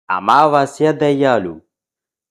అమావాస్య దెయ్యాలు.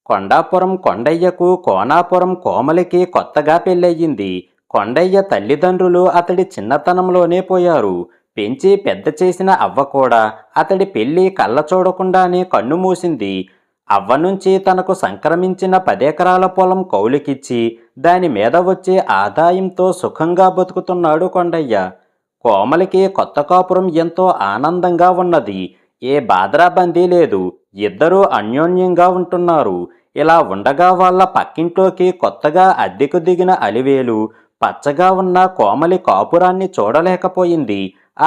కొండాపురం కొండయ్యకు కోనాపురం కోమలికి కొత్తగా పెళ్ళయింది. కొండయ్య తల్లిదండ్రులు అతడి చిన్నతనంలోనే పోయారు. పెంచి పెద్ద చేసిన అవ్వ కూడా అతడి పెళ్లి కళ్ళ చూడకుండానే కన్ను మూసింది. అవ్వ నుంచి తనకు సంక్రమించిన 10 ఎకరాల పొలం కౌలుకిచ్చి దాని మీద వచ్చే ఆదాయంతో సుఖంగా బతుకుతున్నాడు కొండయ్య. కోమలికి కొత్త కాపురం ఎంతో ఆనందంగా ఉన్నది. ఏ బాధరాబందీ లేదు. ఇద్దరూ అన్యోన్యంగా ఉంటున్నారు. ఇలా ఉండగా వాళ్ళ పక్కింట్లోకి కొత్తగా అద్దెకు దిగిన అలివేలు పచ్చగా ఉన్న కోమలి కాపురాన్ని చూడలేకపోయింది.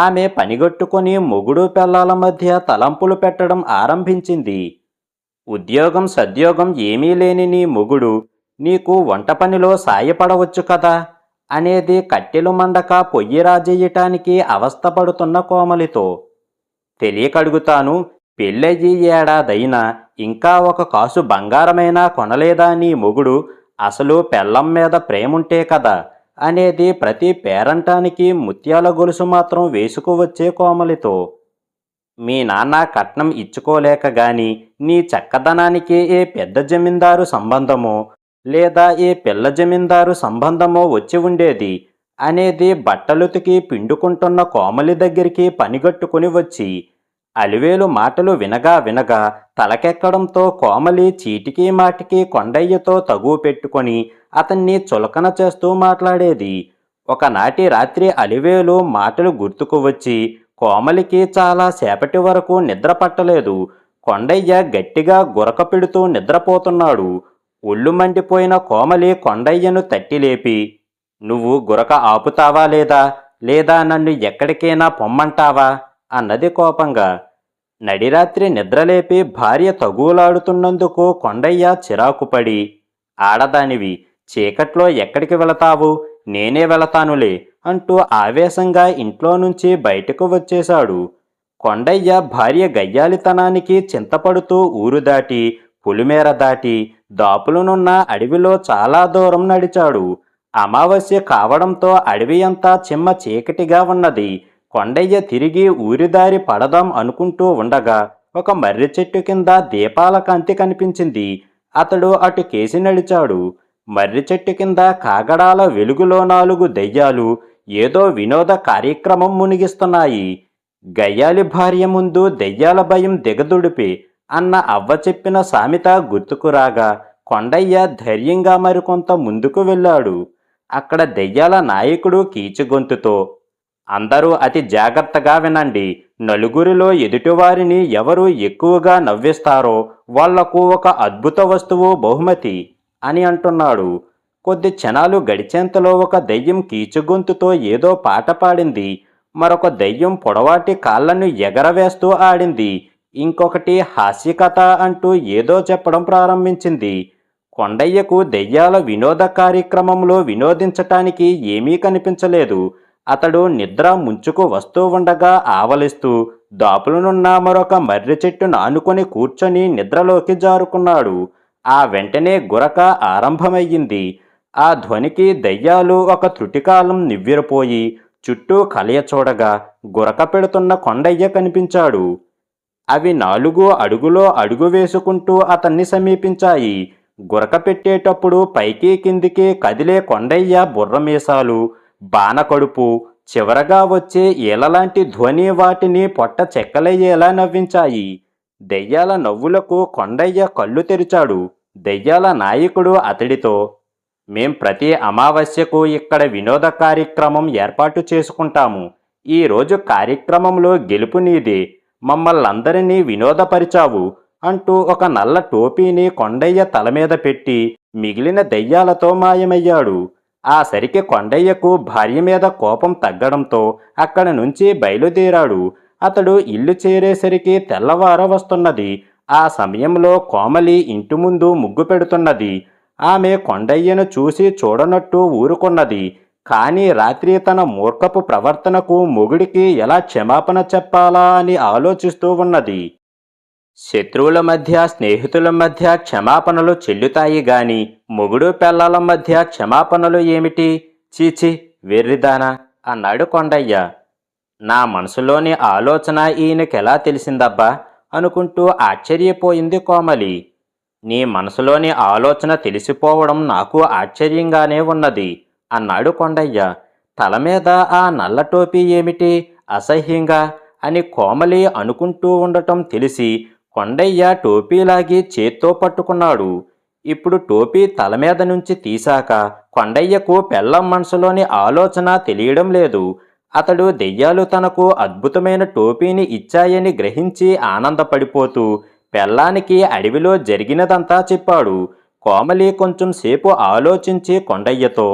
ఆమె పనిగట్టుకొని మొగుడు పెళ్ళాల మధ్య తలంపులు పెట్టడం ఆరంభించింది. ఉద్యోగం సద్యోగం ఏమీ లేని నీ మొగుడు నీకు వంట పనిలో సాయపడవచ్చు కదా అనేది కట్టెలు మండక పొయ్యి రాజేయటానికి అవస్థపడుతున్న కోమలితో. తెలియకడుగుతాను, పెళ్ళయ్యి ఏడాదైనా ఇంకా ఒక కాసు బంగారమైనా కొనలేదా నీ మొగుడు? అసలు పెళ్ళం మీద ప్రేముంటే కదా అనేది ప్రతి పేరంటానికి ముత్యాల గొలుసు మాత్రం వేసుకువచ్చే కోమలితో. మీ నాన్న కట్నం ఇచ్చుకోలేక గాని నీ చక్కదనానికి ఏ పెద్ద జమీందారు సంబంధమో లేదా ఏ పిల్ల జమీందారు సంబంధమో వచ్చి ఉండేది అనేది బట్టలుతికి పిండుకుంటున్న కోమలి దగ్గరికి పనిగట్టుకుని వచ్చి. అలివేలు మాటలు వినగా వినగా తలకెక్కడంతో కోమలి చీటికి మాటికి కొండయ్యతో తగువ పెట్టుకొని అతన్ని చులకన చేస్తూ మాట్లాడేది. ఒకనాటి రాత్రి అలివేలు మాటలు గుర్తుకు వచ్చి కోమలికి చాలా సేపటి వరకు నిద్ర పట్టలేదు. కొండయ్య గట్టిగా గురక పెడుతూ నిద్రపోతున్నాడు. ఒళ్ళు మండిపోయిన కోమలి కొండయ్యను తట్టిలేపి, నువ్వు గురక ఆపుతావా లేదా నన్ను ఎక్కడికైనా పొమ్మంటావా అన్నది కోపంగా. నడిరాత్రి నిద్రలేపి భార్య తగులాడుతున్నందుకు కొండయ్య చిరాకుపడి, ఆడదానివి, చీకట్లో ఎక్కడికి వెళతావు? నేనే వెళతానులే అంటూ ఆవేశంగా ఇంట్లో నుంచి బయటకు వచ్చేశాడు. కొండయ్య భార్య గయ్యాలితనానికి చింతపడుతూ ఊరు దాటి పులిమేర దాటి దాపులనున్న అడవిలో చాలా దూరం నడిచాడు. అమావాస్య కావడంతో అడవి అంతా చిమ్మ చీకటిగా ఉన్నది. కొండయ్య తిరిగి ఊరిదారి పడదాం అనుకుంటూ ఉండగా ఒక మర్రి చెట్టు కింద దీపాల కాంతి కనిపించింది. అతడు అటు కేసి నడిచాడు. మర్రి చెట్టు కింద కాగడాల వెలుగులో 4 దెయ్యాలు ఏదో వినోద కార్యక్రమం మునిగిస్తున్నాయి. గయ్యాలి భార్య ముందు దెయ్యాల భయం దిగదుడిపి అన్న అవ్వ చెప్పిన సామెత గుర్తుకురాగా కొండయ్య ధైర్యంగా మరికొంత ముందుకు వెళ్ళాడు. అక్కడ దెయ్యాల నాయకుడు కీచుగొంతుతో, అందరూ అతి జాగ్రత్తగా వినండి. నలుగురిలో ఎదుటివారిని ఎవరు ఎక్కువగా నవ్విస్తారో వాళ్లకు ఒక అద్భుత వస్తువు బహుమతి అని అంటున్నాడు. కొద్ది క్షణాలు గడిచేంతలో ఒక దెయ్యం కీచుగొంతుతో ఏదో పాట పాడింది. మరొక దెయ్యం పొడవాటి కాళ్లను ఎగరవేస్తూ ఆడింది. ఇంకొకటి హాస్యకథ అంటూ ఏదో చెప్పడం ప్రారంభించింది. కొండయ్యకు దెయ్యాల వినోద కార్యక్రమంలో వినోదించటానికి ఏమీ కనిపించలేదు. అతడు నిద్ర ముంచుకు వస్తూ ఉండగా ఆవలిస్తూ దాపులనున్న మరొక మర్రి చెట్టును ఆనుకొని కూర్చొని నిద్రలోకి జారుకున్నాడు. ఆ వెంటనే గురక ఆరంభమయ్యింది. ఆ ధ్వనికి దెయ్యాలు ఒక త్రుటికాలం నివ్వెరపోయి చుట్టూ కలయ చూడగా గురక పెడుతున్న కొండయ్య కనిపించాడు. అవి 4 అడుగులో అడుగు వేసుకుంటూ అతన్ని సమీపించాయి. గురక పెట్టేటప్పుడు పైకి కిందికి కదిలే కొండయ్య బుర్రమీసాలు, బాణకడుపు, చివరగా వచ్చే ఈలలాంటి ధ్వని వాటిని పొట్ట చెక్కలయ్యేలా నవ్వించాయి. దెయ్యాల నవ్వులకు కొండయ్య కళ్ళు తెరిచాడు. దెయ్యాల నాయకుడు అతడితో, మేం ప్రతి అమావాస్యకు ఇక్కడ వినోద కార్యక్రమం ఏర్పాటు చేసుకుంటాము. ఈరోజు కార్యక్రమంలో గెలుపు నీదే. మమ్మల్నందరినీ వినోదపరిచావు అంటూ ఒక నల్ల టోపీని కొండయ్య తల మీద పెట్టి మిగిలిన దెయ్యాలతో మాయమయ్యాడు. ఆ సరికి కొండయ్యకు భార్య మీద కోపం తగ్గడంతో అక్కడి నుంచి బయలుదేరాడు. అతడు ఇల్లు చేరేసరికి తెల్లవార వస్తున్నది. ఆ సమయంలో కోమలి ఇంటి ముందు ముగ్గు పెడుతున్నది. ఆమె కొండయ్యను చూసి చూడనట్టు ఊరుకున్నది. కానీ రాత్రి తన మూర్ఖపు ప్రవర్తనకు మొగుడికి ఎలా క్షమాపణ చెప్పాలా అని ఆలోచిస్తూ ఉన్నది. శత్రువుల మధ్య స్నేహితుల మధ్య క్షమాపణలు చెల్లుతాయి గాని మొగుడు పెళ్ళాల మధ్య క్షమాపణలు ఏమిటి? చీచి, వెర్రిదానా అన్నాడు కొండయ్య. నా మనసులోని ఆలోచన ఈయనకెలా తెలిసిందబ్బా? అనుకుంటూ ఆశ్చర్యపోయింది కోమలి. నీ మనసులోని ఆలోచన తెలిసిపోవడం నాకు ఆశ్చర్యంగానే ఉన్నది అన్నాడు కొండయ్య. తల మీద ఆ నల్ల టోపీ ఏమిటి అసహ్యంగా అని కోమలి అనుకుంటూ ఉండటం తెలిసి కొండయ్య టోపీలాగి చేత్తో పట్టుకున్నాడు. ఇప్పుడు టోపీ తల మీద నుంచి తీశాక కొండయ్యకు పెళ్ళం మనసులోని ఆలోచన తెలియడం లేదు. అతడు దెయ్యాలు తనకు అద్భుతమైన టోపీని ఇచ్చాయని గ్రహించి ఆనందపడిపోతూ పెళ్ళానికి అడవిలో జరిగినదంతా చెప్పాడు. కోమలి కొంచెం సేపు ఆలోచించి కొండయ్యతో,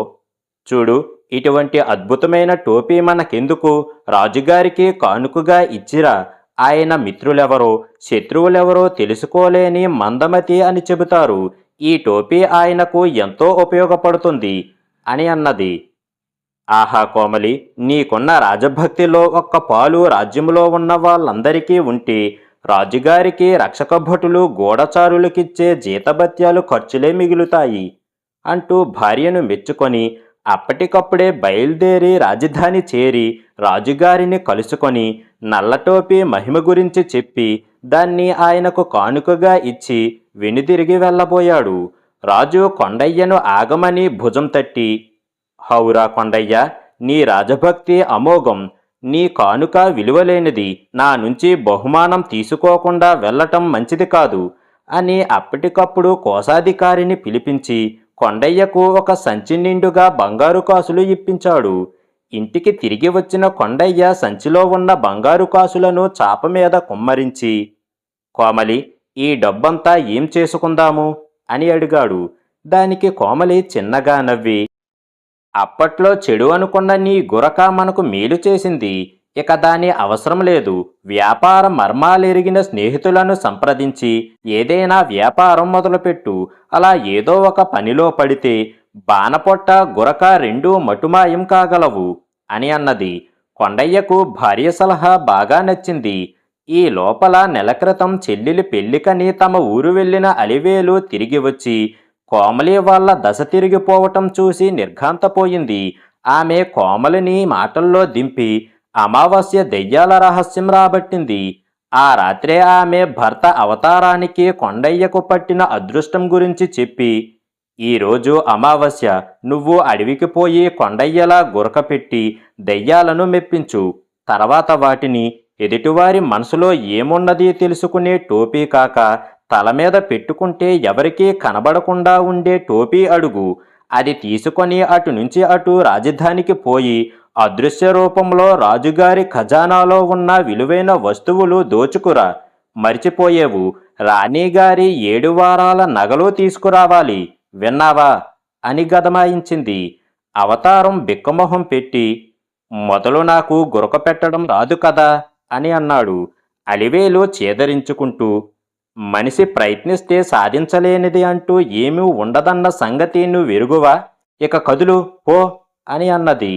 చూడు, ఇటువంటి అద్భుతమైన టోపీ మనకెందుకు? రాజుగారికి కానుకగా ఇచ్చిరా. ఆయన మిత్రులెవరో శత్రువులెవరో తెలుసుకోలేని మందమతి అని చెబుతారు. ఈ టోపీ ఆయనకు ఎంతో ఉపయోగపడుతుంది అని అన్నది. ఆహా కోమలి, నీకున్న రాజభక్తిలో ఒక్క పాలు రాజ్యంలో ఉన్న వాళ్ళందరికీ ఉంటే రాజుగారికి రక్షక భటులు గూఢచారులకిచ్చే జీతభత్యాలు ఖర్చులే మిగులుతాయి అంటూ భార్యను మెచ్చుకొని అప్పటికప్పుడే బయలుదేరి రాజధాని చేరి రాజుగారిని కలుసుకొని నల్లటోపీ మహిమ గురించి చెప్పి దాన్ని ఆయనకు కానుకగా ఇచ్చి వెనుదిరిగి వెళ్ళబోయాడు. రాజు కొండయ్యను ఆగమని భుజం తట్టి, హౌరా కొండయ్య, నీ రాజభక్తి అమోఘం. నీ కానుక విలువలేనిది. నా నుంచి బహుమానం తీసుకోకుండా వెళ్ళటం మంచిది కాదు అని అప్పటికప్పుడు కోశాధికారిని పిలిపించి కొండయ్యకు ఒక సంచి నిండుగా బంగారు కాసులు ఇప్పించాడు. ఇంటికి తిరిగి వచ్చిన కొండయ్య సంచిలో ఉన్న బంగారు కాసులను చాప మీద కుమ్మరించి, కోమలి, ఈ డబ్బంతా ఏం చేసుకుందాము అని అడిగాడు. దానికి కోమలి చిన్నగా నవ్వి, అప్పట్లో చెడు అనుకున్న నీ గురక మనకు మేలు చేసింది. ఇక దాని అవసరం లేదు. వ్యాపార మర్మాలెరిగిన స్నేహితులను సంప్రదించి ఏదైనా వ్యాపారం మొదలుపెట్టు. అలా ఏదో ఒక పనిలో పడితే బాణపొట్ట గురక రెండూ మటుమాయం కాగలవు అని అన్నది. కొండయ్యకు భార్య సలహా బాగా నచ్చింది. ఈ లోపల నెల క్రితం చెల్లెలి పెళ్లికని తమ ఊరు వెళ్ళిన అలివేలు తిరిగి వచ్చి కోమలి వాళ్ళ దశ తిరిగిపోవటం చూసి నిర్ఘాంతపోయింది. ఆమె కోమలిని మాటల్లో దింపి అమావాస్య దెయ్యాల రహస్యం రాబట్టింది. ఆ రాత్రే ఆమె భర్త అవతారానికి కొండయ్యకు పట్టిన అదృష్టం గురించి చెప్పి, ఈరోజు అమావాస్య, నువ్వు అడవికి పోయి కొండయ్యలా గురకపెట్టి దెయ్యాలను మెప్పించు. తర్వాత వాటిని ఎదుటివారి మనసులో ఏమున్నది తెలుసుకునే టోపీ కాక తల మీద పెట్టుకుంటే ఎవరికీ కనబడకుండా ఉండే టోపీ అడుగు. అది తీసుకొని అటు నుంచి అటు రాజధానికి పోయి అదృశ్య రూపంలో రాజుగారి ఖజానాలో ఉన్న విలువైన వస్తువులు దోచుకురా. మర్చిపోయేవు, రాణిగారి 7 వారాల నగలు తీసుకురావాలి. విన్నావా అని గదమాయించింది. అవతారం బిక్కమొహం పెట్టి, మొదలు నాకు గురక పెట్టడం రాదు కదా అని అన్నాడు. అలివేలు చేదరించుకుంటూ, మనిషి ప్రయత్నిస్తే సాధించలేనిది అంటూ ఏమీ ఉండదన్న సంగతి నువ్వెరుగువా? ఇక కదులు పో అని అన్నది.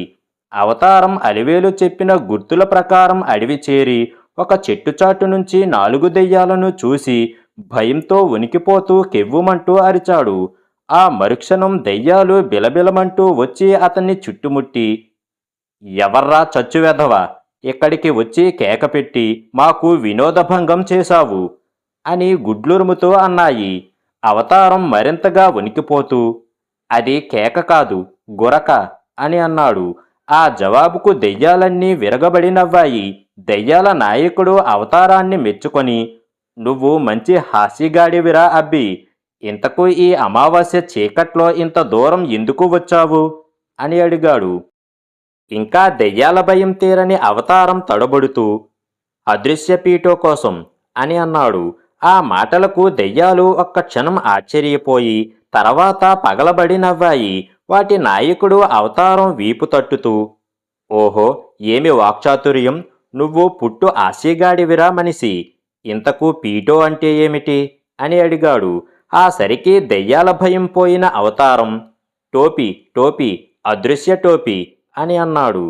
అవతారం అలివేలు చెప్పిన గుర్తుల ప్రకారం అడవి చేరి ఒక చెట్టుచాటు నుంచి 4 దెయ్యాలను చూసి భయంతో ఉనికిపోతూ కెవ్వుమంటూ అరిచాడు. ఆ మరుక్షణం దెయ్యాలు బిలబిలమంటూ వచ్చి అతన్ని చుట్టుముట్టి, ఎవర్రా చచ్చువెధవా, ఇక్కడికి వచ్చి కేకపెట్టి మాకు వినోదభంగం చేశావు అని గుడ్లురుముతూ అన్నాయి. అవతారం మరింతగా వణికిపోతూ, అది కేక కాదు, గురక అని అన్నాడు. ఆ జవాబుకు దెయ్యాలన్నీ విరగబడి నవ్వాయి. దెయ్యాల నాయకుడు అవతారాన్ని మెచ్చుకొని, నువ్వు మంచి హాస్యగాడివిరా అబ్బి, ఇంతకు ఈ అమావాస్య చీకట్లో ఇంత దూరం ఎందుకు వచ్చావు అని అడిగాడు. ఇంకా దెయ్యాల భయం తీరని అవతారం తడబడుతూ, అదృశ్య పీఠో కోసం అని అన్నాడు. ఆ మాటలకు దెయ్యాలు ఒక్క క్షణం ఆశ్చర్యపోయి తర్వాత పగలబడి నవ్వాయి. వాటి నాయకుడు అవతారం వీపు తట్టుతూ, ఓహో, ఏమి వాక్చాతుర్యం, నువ్వు పుట్టు ఆశయగాడివిరా మనిషి, ఇంతకు పీటో అంటే ఏమిటి అని అడిగాడు. ఆ సరికి దెయ్యాల భయం పోయిన అవతారం, టోపీ టోపీ, అదృశ్య టోపీ అని అన్నాడు.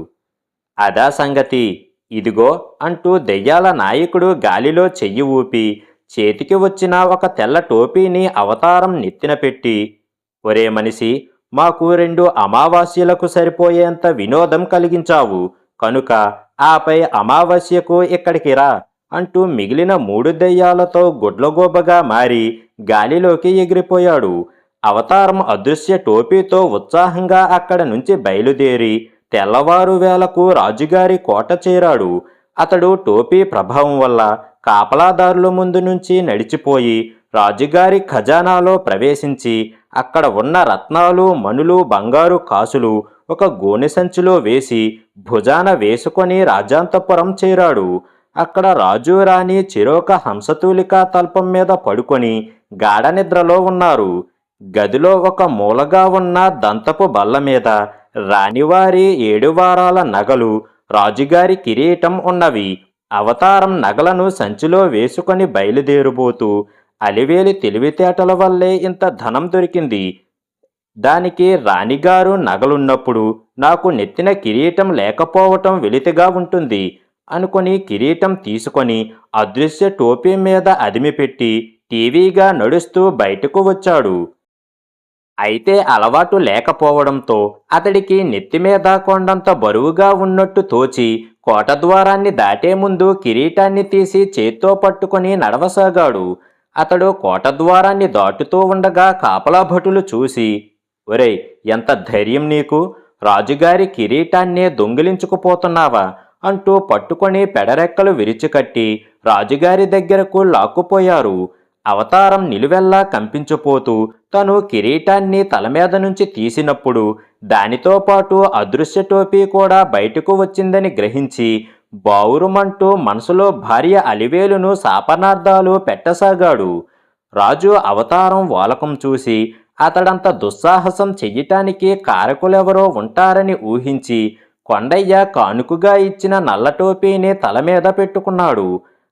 అదా సంగతి, ఇదిగో అంటూ దెయ్యాల నాయకుడు గాలిలో చెయ్యి ఊపి చేతికి వచ్చిన ఒక తెల్ల టోపీని అవతారం నెత్తిన పెట్టి, ఒరే మనిషి, మాకు 2 అమావాస్యలకు సరిపోయేంత వినోదం కలిగించావు కనుక ఆపై అమావాస్యకు ఇక్కడికి రా. అంటూ మిగిలిన 3 దెయ్యాలతో గుడ్లగూబగా మారి గాలిలోకి ఎగిరిపోయాడు. అవతారం అదృశ్య టోపీతో ఉత్సాహంగా అక్కడ నుంచి బయలుదేరి తెల్లవారు వేళకు రాజుగారి కోట చేరాడు. అతడు టోపీ ప్రభావం వల్ల కాపలాదారుల ముందు నుంచి నడిచిపోయి రాజుగారి ఖజానాలో ప్రవేశించి అక్కడ ఉన్న రత్నాలు, మణులు, బంగారు కాసులు ఒక గోనె సంచిలో వేసి భుజాన వేసుకొని రాజాంతపురం చేరాడు. అక్కడ రాజు రాణి చెరొక హంసతూలికా తల్పం మీద పడుకొని గాఢ నిద్రలో ఉన్నారు. గదిలో ఒక మూలగా ఉన్న దంతపు బల్ల మీద రాణివారి 7 వారాల నగలు, రాజుగారి కిరీటం ఉన్నవి. అవతారం నగలను సంచిలో వేసుకొని బయలుదేరుబోతూ అలివేలి తెలివితేటల వల్లే ఇంత ధనం దొరికింది. దానికి రాణిగారు నగలున్నప్పుడు నాకు నెత్తిన కిరీటం లేకపోవటం వెలితిగా ఉంటుంది అనుకొని కిరీటం తీసుకొని అదృశ్య టోపీ మీద అదిమిపెట్టి టీవీగా నడుస్తూ బయటకు వచ్చాడు. అయితే అలవాటు లేకపోవడంతో అతడికి నెత్తిమీద కొండంత బరువుగా ఉన్నట్టు తోచి కోటద్వారాన్ని దాటే ముందు కిరీటాన్ని తీసి చేత్తో పట్టుకొని నడవసాగాడు. అతడు కోటద్వారాన్ని దాటుతూ ఉండగా కాపలా భటులు చూసి, ఒరేయ్, ఎంత ధైర్యం నీకు, రాజుగారి కిరీటాన్నే దొంగిలించుకుపోతున్నావా అంటూ పట్టుకొని పెడరెక్కలు విరిచికట్టి రాజుగారి దగ్గరకు లాక్కుపోయారు. అవతారం నిలువెల్లా కంపించిపోతూ తను కిరీటాన్ని తలమీద నుంచి తీసినప్పుడు దానితో పాటు అదృశ్య టోపీ కూడా బయటకు వచ్చిందని గ్రహించి బావురుమంటూ మనసులో భార్య అలివేలును శాపనార్థాలు పెట్టసాగాడు. రాజు అవతారం వాలకం చూసి అతడంత దుస్సాహసం చెయ్యటానికి కారకులెవరో ఉంటారని ఊహించి కొండయ్య కానుకగా ఇచ్చిన నల్ల టోపీని తల మీద పెట్టుకున్నాడు.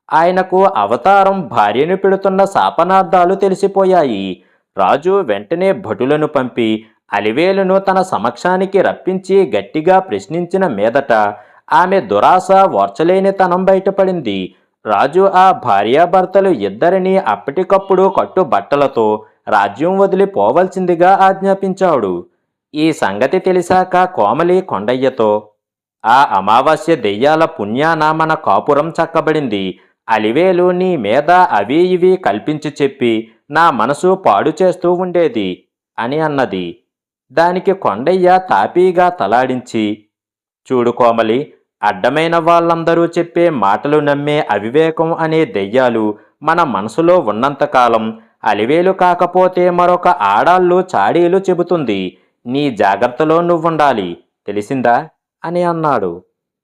ఆయనకు అవతారం భార్యను పెడుతున్న శాపనార్థాలు తెలిసిపోయాయి. రాజు వెంటనే భటులను పంపి అలివేలును తన సమక్షానికి రప్పించి గట్టిగా ప్రశ్నించిన మీదట ఆమె దురాశ ఓర్చలేనితనం బయటపడింది. రాజు ఆ భార్యాభర్తలు ఇద్దరినీ అప్పటికప్పుడు కట్టుబట్టలతో రాజ్యం వదిలి పోవలసిందిగా ఆజ్ఞాపించాడు. ఈ సంగతి తెలిసాక కోమలి కొండయ్యతో, ఆ అమావాస్య దెయ్యాల పుణ్యాన మన కాపురం చక్కబడింది. అలివేలు నీ మీద అవి ఇవి కల్పించి చెప్పి నా మనసు పాడు చేస్తూ ఉండేది అని అన్నది. దానికి కొండయ్య తాపీగా తలాడించి, చూడు కోమలి, అడ్డమైన వాళ్ళందరూ చెప్పే మాటలు నమ్మే అవివేకం అనే దెయ్యాలు మన మనసులో ఉన్నంతకాలం అలివేలు కాకపోతే మరొక ఆడాళ్ళు చాడీలు చెబుతుంది. నీ జాగ్రత్తలో నువ్వుండాలి, తెలిసిందా అని అన్నాడు.